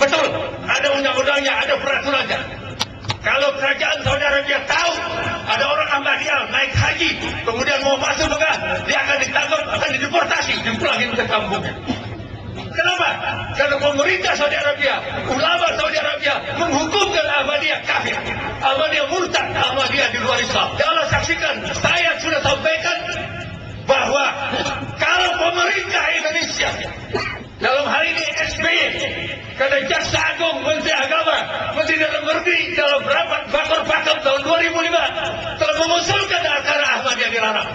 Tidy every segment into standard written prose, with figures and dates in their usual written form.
Betul, ada undang-undangnya, ada peraturannya. Kalau kerajaan Saudi Arabia tahu ada orang Ahmadiyah naik haji, kemudian mau masuk Mekah, dia akan ditangkap, akan dideportasi, dipulangin ke kampungnya. Kenapa? Karena pemerintah Saudi Arabia, ulama Saudi Arabia menghukumkan Ahmadiyah kafir, Ahmadiyah murtad, Ahmadiyah di luar Islam. Ya Allah, saksikan, saya sudah sampaikan bahwa kalau pemerintah Indonesia, dalam hal ini SBY, karena Jaksa Agung, Menteri Agama, Menteri Dalam Negeri dalam rapat Bakor Pakem tahun 2005 telah mengusulkan agar Ahmadiyah dilarang.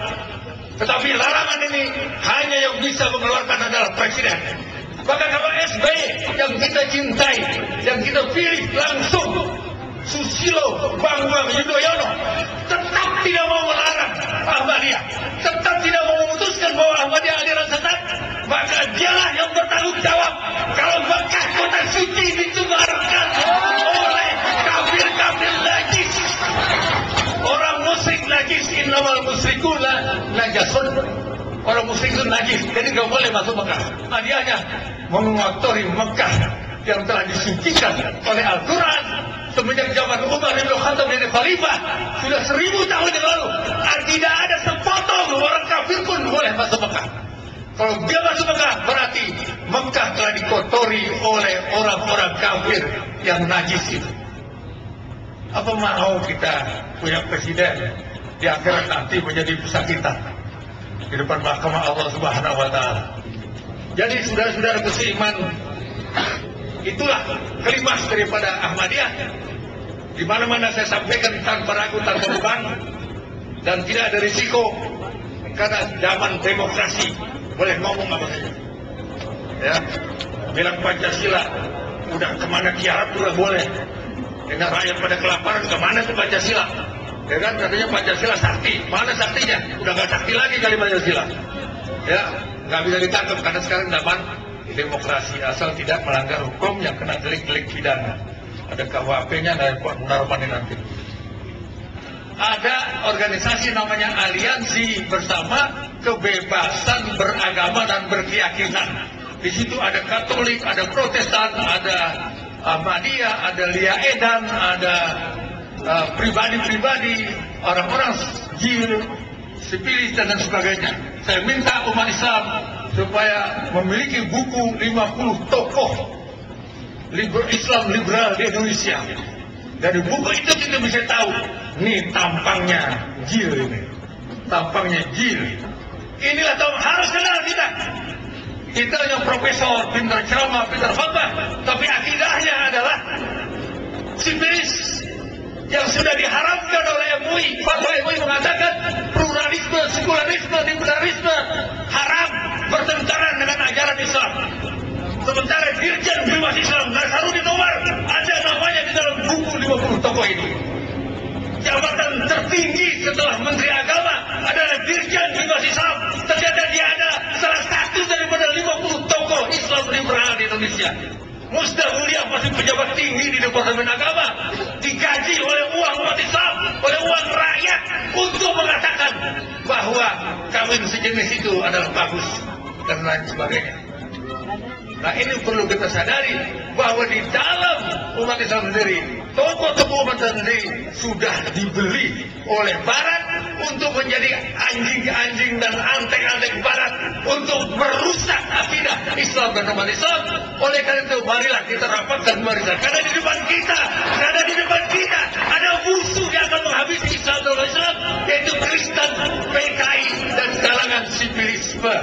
Tetapi larangan ini hanya yang bisa mengeluarkan adalah Presiden. Maka kalau SBY yang kita cintai, yang kita pilih langsung, Susilo Bambang Yudhoyono, tetap tidak mau melarang Ahmadiyah, tetap tidak mau memutuskan bahwa Ahmadiyah aliran sesat, maka dialah yang bertanggung jawab kalau Mekah kota suci ditukarkan oleh kafir-kafir najis. Orang musyrik najis, innamal musyrikuna najasun. Orang musyrik itu najis, jadi nggak boleh masuk Mekah. Ahmadiyahnya mengotori Mekah yang telah disucikan oleh Al-Quran semenjak zaman Umar bin Khattab jadi khalifah sudah 1000 tahun yang lalu. Tidak ada sepotong orang kafir pun boleh masuk Mekah. Kalau dia masuk Mekah berarti Mekah telah dikotori oleh orang-orang kafir yang najis itu. Apa mau kita punya presiden di akhirat nanti menjadi pesakitan di depan mahkamah Allah Subhanahu wa Ta'ala? Jadi saudara-saudara seiman, itulah klimaks daripada Ahmadiyah. Di mana-mana saya sampaikan tanpa ragu, tanpa beban, dan tidak ada risiko karena zaman demokrasi boleh ngomong apa saja. Ya, bilang Pancasila, udah kemana kiarat udah boleh. Dengan rakyat pada kelaparan kemana tuh Pancasila? Ya kan katanya Pancasila sakti, mana saktinya? Udah nggak sakti lagi kali Pancasila. Ya, nggak bisa ditangkap karena sekarang zaman demokrasi asal tidak melanggar hukum yang kena delik-delik pidana. Ada KUHP-nya, ada Munarman nanti. Ada organisasi namanya Aliansi Bersama Kebebasan Beragama dan Berkeyakinan. Di situ ada Katolik, ada Protestan, ada Ahmadiyah, ada Lia Edan, ada pribadi-pribadi, orang-orang jil, sipilis dan sebagainya. Saya minta umat Islam supaya memiliki buku 50 tokoh Islam liberal di Indonesia. Dari buku itu kita bisa tahu, nih tampangnya jil ini, tampangnya jil. Inilah harus kenal kita. Kita yang profesor, pintar ceramah, pintar khotbah, tapi akidahnya adalah sipilis yang sudah diharamkan oleh MUI. Fatwa MUI mengatakan pluralisme, sekularisme, liberalisme haram, bertentangan dengan ajaran Islam. Sementara Dirjen Bimas Islam Nasaruddin Umar ada namanya di dalam buku 50 tokoh ini. Jabatan tertinggi setelah Menteri Agama adalah Dirjen Bimas Islam. Ternyata dia ada salah satu daripada 50 tokoh Islam liberal di Indonesia. Musda Mulia masih pejabat tinggi di Departemen Agama, digaji oleh uang umat Islam, oleh uang rakyat untuk mengatakan bahwa kawin sejenis itu adalah bagus dan lain sebagainya. Nah, ini perlu kita sadari bahwa di dalam umat Islam sendiri, tokoh-tokoh umat Islam sendiri sudah dibeli oleh Barat untuk menjadi anjing-anjing dan antek-antek Barat untuk merusak akidah Islam dan umat Islam. Oleh karena itu, marilah kita rapatkan barisan. Karena di depan kita ada musuh yang akan menghabisi Islam dan umat Islam, yaitu Kristen, PKI dan kalangan sipilisme.